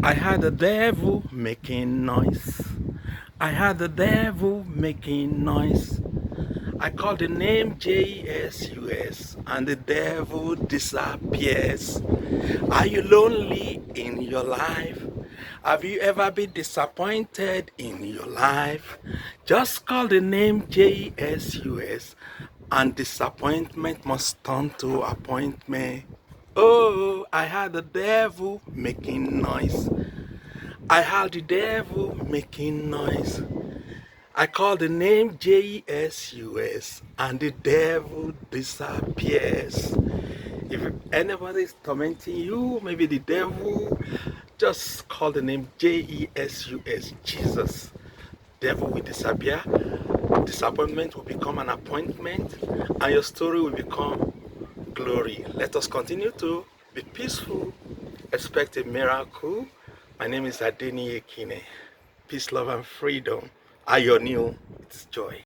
I had the devil making noise. I had the devil making noise. I called the name Jesus and the devil disappears. Are you lonely in your life? Have you ever been disappointed in your life? Just call the name Jesus and disappointment must turn to appointment. Oh, I had the devil making noise. I heard the devil making noise. I called the name Jesus and the devil disappears. If anybody is tormenting you, maybe the devil, just call the name Jesus, Jesus. Devil will disappear, disappointment will become an appointment, and your story will become glory. Let us continue to be peaceful, expect a miracle. My name is Adeni Ekine. Peace, love, and freedom are your new. It's joy.